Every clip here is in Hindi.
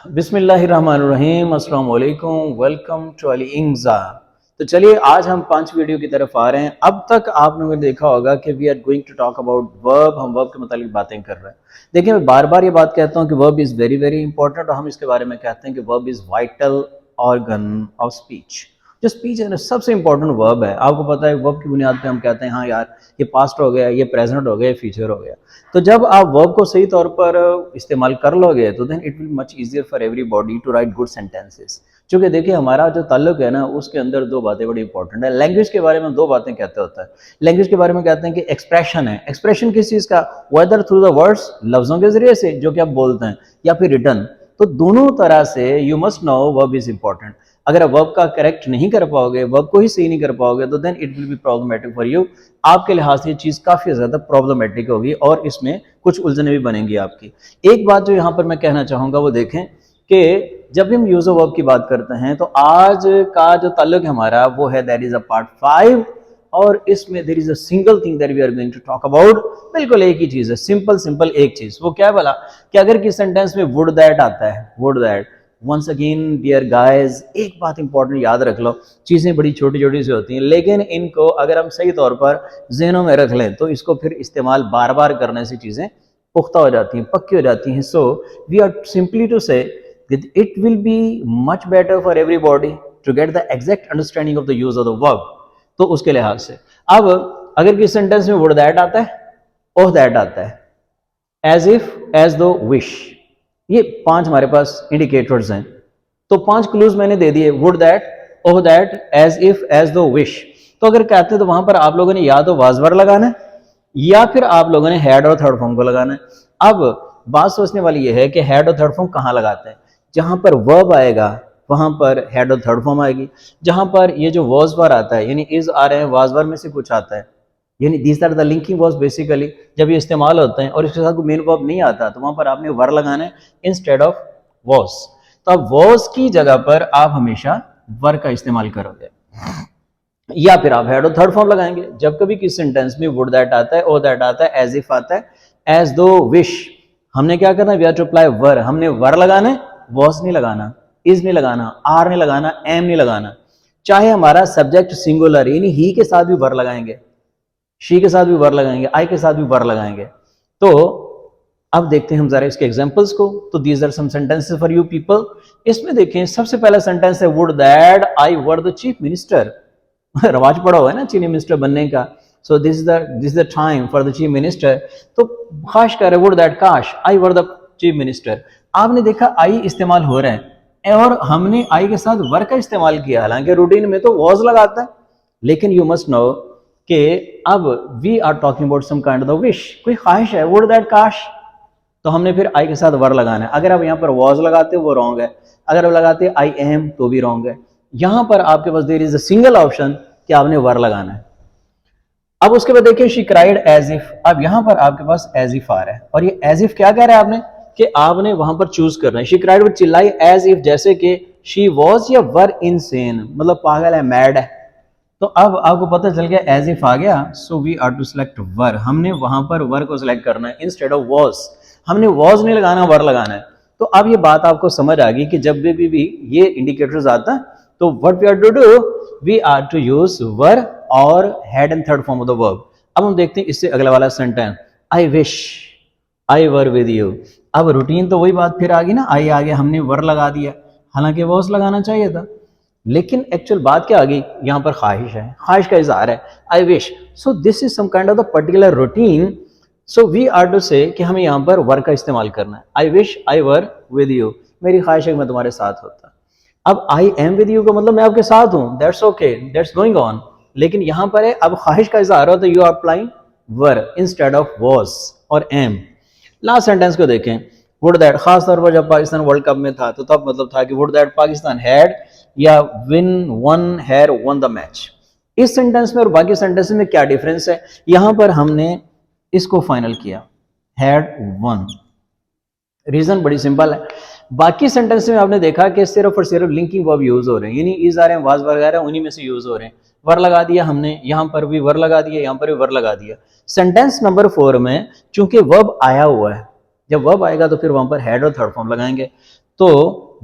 बिस्मिल्लाहिर्रहमानिर्रहीम, अस्सलाम वालेकुम, वेलकम टू अली इंग्जा। तो चलिए आज हम 5 वीडियो की तरफ आ रहे हैं। अब तक आप लोगों ने देखा होगा कि we are going to talk about verb, हम वर्ब के मुतालिक बातें कर रहे हैं। देखिए मैं बार बार ये बात कहता हूँ कि verb is very very important और हम इसके बारे में कहते हैं कि verb is vital organ of speech. जो स्पीच है ना सबसे इंपॉर्टेंट वर्ब है। आपको पता है वर्ब की बुनियाद पे हम कहते हैं हाँ यार ये पास्ट हो गया, ये प्रेजेंट हो गया, ये फ्यूचर हो गया। तो जब आप वर्ब को सही तौर पर इस्तेमाल कर लोगे तो then it will much easier for everybody to write good sentences. क्योंकि देखिए हमारा जो ताल्लुक है ना उसके अंदर दो बातें बड़ी इंपॉर्टेंट है। लैंग्वेज के बारे में दो बातें कहते होता है। लैंग्वेज के बारे में कहते हैं कि एक्सप्रेशन है। एक्सप्रेशन किस चीज़ का? वेदर थ्रू द वर्ड्स, लफ्ज़ों के जरिए से जो कि आप बोलते हैं, या फिर रिटर्न। तो दोनों तरह से you must know verb is important. अगर आप वर्ब का करेक्ट नहीं कर पाओगे, वर्ब को ही सही नहीं कर पाओगे, तो then it will be problematic for you. आपके लिहाज से ये चीज़ काफ़ी ज़्यादा प्रॉब्लमेटिक होगी और इसमें कुछ उलझने भी बनेंगी आपकी। एक बात जो यहाँ पर मैं कहना चाहूँगा वो देखें कि जब भी हम यूज ऑफ वर्ब की बात करते हैं तो आज का जो ताल्लुक है हमारा वो है दैट इज अ पार्ट 5 और इसमें there is a single thing that we are going to talk about. बिल्कुल एक ही चीज़ है, सिंपल सिंपल एक चीज़। वो क्या है भला कि अगर किस सेंटेंस में वुड दैट आता है, would that, once again dear guys एक बात इंपॉर्टेंट याद रख लो। चीज़ें बड़ी छोटी छोटी सी होती हैं लेकिन इनको अगर हम सही तौर पर जहनों में रख लें तो इसको फिर इस्तेमाल बार बार करने से चीज़ें पुख्ता हो जाती हैं, पक्की हो जाती हैं। So we are simply to say it will be much better for everybody to get the exact understanding of the use of the verb। तो उसके लिहाज से अब अगर किस सेंटेंस में would that आता है, oh that आता है, as if, as though, wish, ये 5 हमारे पास इंडिकेटर्स हैं। तो 5 क्लूज मैंने दे दिए, would that, oh that, as if, as though, wish। तो अगर कहते हैं तो वहां पर आप लोगों ने या तो was verb लगाना है या फिर आप लोगों ने had और थर्ड फॉर्म को लगाना है। अब बात सोचने वाली यह है कि had और थर्ड फॉर्म कहाँ लगाते हैं। जहां पर वर्ब आएगा वहां पर हेड और थर्ड फॉर्म आएगी। जहां पर ये जो वर्ब्स पर आता है यानी इज आ रहे हैं, वाज वर्ब में से कुछ आता है, यानी these are the linking verbs basically. जब ये इस्तेमाल होते हैं और इसके साथ कोई मेन वर्ब नहीं आता तो वहां पर आपने वर लगाना है इंस्टेड ऑफ वॉज। तो अब वॉज की जगह पर आप हमेशा वर का इस्तेमाल करोगे या फिर आप हेड और थर्ड फॉर्म लगाएंगे। जब कभी किस सेंटेंस में वुड दैट आता है, ओ दैट आता है, एज इफ आता है, एज दो, विश, हमने क्या करना है, वी हैव टू अप्लाई वर। हमने वर लगाना है, वॉस नहीं लगाना, इज नहीं लगाना, आर नहीं लगाना, एम नहीं लगाना। चाहे हमारा सब्जेक्ट सिंगुलर यानी ही के साथ भी वर लगाएंगे, शी के साथ भी वर लगाएंगे, आई के साथ भी वर लगाएंगे। तो अब देखते हैं हम जरा इसके एग्जांपल्स को। तो these are some sentences for you people. इसमें देखें सबसे पहला सेंटेंस है would that I were the chief minister. रवाज पड़ा हुआ है ना चीफ मिनिस्टर बनने का। So this is the time for the chief minister. तो खास कर वुड दैट काश I were the chief minister. आपने देखा आई इस्तेमाल हो रहा है और हमने आई के साथ वर का इस्तेमाल किया। हालांकि रूटीन में तो वॉज लगाता है लेकिन यू मस्ट नो कि अब we are talking about some kind of wish, कोई ख्वाहिश है, वुड दैट काश। तो हमने फिर आई के साथ वर लगाना है। अगर आप यहाँ पर वॉज लगाते वो रॉन्ग है, अगर आप लगाते आई एम तो भी रॉन्ग है। यहां पर आपके पास there is a single option कि आपने वर लगाना है। अब उसके बाद देखिए शी क्राइड एज इफ। अब यहां पर आपके पास एज इफ आ रहा है और ये एज इफ क्या कह रहा है आपने कि आपने वहां पर चूज करना है। शी क्राइड वो चिल्लाई एज इफ जैसे कि शी वॉज या वर इनसेन, मतलब पागल है, मैड है। तो अब आपको पता चल गया एज इफ आ गया। So we are to select were. हमने वहां पर वर को सिलेक्ट करना है इंस्टेड ऑफ वॉज। हमने वॉज नहीं लगाना, वर लगाना है। तो अब ये बात आपको समझ आ गई कि जब भी ये इंडिकेटर्स आता है तो what we are to do, we are to use were और had and third form of the verb. अब हम देखते हैं इससे अगला वाला sentence, I wish I were with you. अब रूटीन तो वही बात फिर आ गई ना, आई आ गया, हमने वर लगा दिया, हालांकि वॉज लगाना चाहिए था। लेकिन एक्चुअल बात क्या आ गई, यहाँ पर ख्वाहिश है, ख्वाहिश का इजहार है, I wish. So this is some kind of the particular routine. So we are to say कि हमें यहाँ पर वर का इस्तेमाल करना है। I wish I were with you, मेरी ख्वाहिश है कि मैं तुम्हारे साथ होता। अब आई एम विद यू का मतलब मैं आपके साथ हूं, that's okay, that's going on. लेकिन यहां पर है अब ख्वाहिश का इजहार हो तो you are applying were instead of was और एम। लास्ट सेंटेंस को देखें, वुड दैट, खास तौर पर जब पाकिस्तान वर्ल्ड कप में था तो तब मतलब था कि वुड दैट पाकिस्तान हैड या win one had one the match. इस सेंटेंस में और बाकी सेंटेंस में क्या डिफरेंस है, यहां पर हमने इसको फाइनल किया, हैड वन। रीजन बड़ी सिंपल है, बाकी सेंटेंस में आपने देखा कि सिर्फ और सिर्फ लिंकिंग वर्ब यूज हो रहे हैं, यानी इज आ रहे हैं, वाज वगैरह उन्हीं में से यूज हो रहे हैं। वर लगा दिया हमने, यहां पर भी वर लगा दिया, यहां पर भी वर लगा दिया। सेंटेंस नंबर 4 में चूंकि वर्ब आया हुआ है, जब वर्ब आएगा तो फिर वहां पर हेड और थर्ड फॉर्म लगाएंगे। तो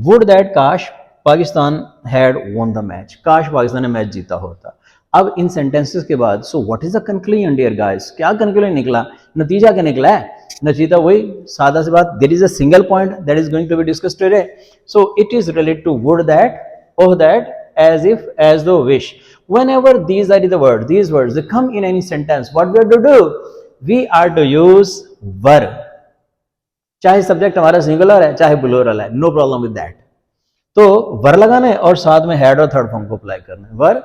वुड दैट काश Pakistan had won the match, काश पाकिस्तान ने मैच जीता होता। अब इन सेंटेंसेस के बाद so what is the conclusion dear guys, क्या कंक्लूजन निकला, नतीजा क्या निकला है? नतीजा वही सादा सी बात, there is a single point that is going to be discussed today. So it is related to would that, oh that, as if, as though, wish. Whenever these are the word, these words they come in any sentence, what we are to do, we are to use were, चाहे सब्जेक्ट हमारा सिंगुलर है चाहे प्लूरल है, नो प्रॉब्लम विद दैट। तो वर लगाना है और साथ में हैड और थर्ड फॉर्म को अप्लाई करना है, वर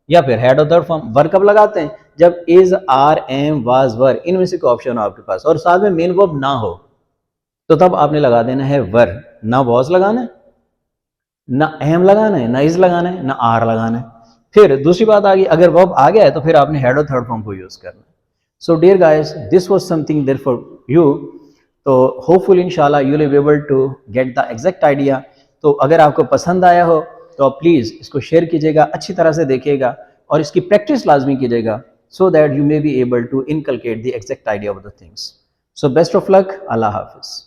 या फिर हैड और थर्ड फॉर्म। वर कब लगाते हैं? जब इज, आर, एम, वाज, वर, इनमें से कोई ऑप्शन हो आपके पास और साथ में मेन वर्ब ना हो, तो तब आपने लगा देना है वर, ना वॉज लगाना है, ना एम लगाना है, ना इज लगाना है, ना आर लगाना है। फिर दूसरी बात आ गई, अगर वर्ब आ गया है तो फिर आपने हेड और थर्ड फॉर्म को यूज करना है। So dear guys, this was something there for you. तो होपफुल इंशाल्लाह you will be able to get the exact idea. तो अगर आपको पसंद आया हो तो आप प्लीज़ इसको शेयर कीजिएगा, अच्छी तरह से देखिएगा और इसकी प्रैक्टिस लाजमी कीजिएगा, so that you may be able to inculcate the exact idea of the things. So best of luck, अल्लाह हाफिज़।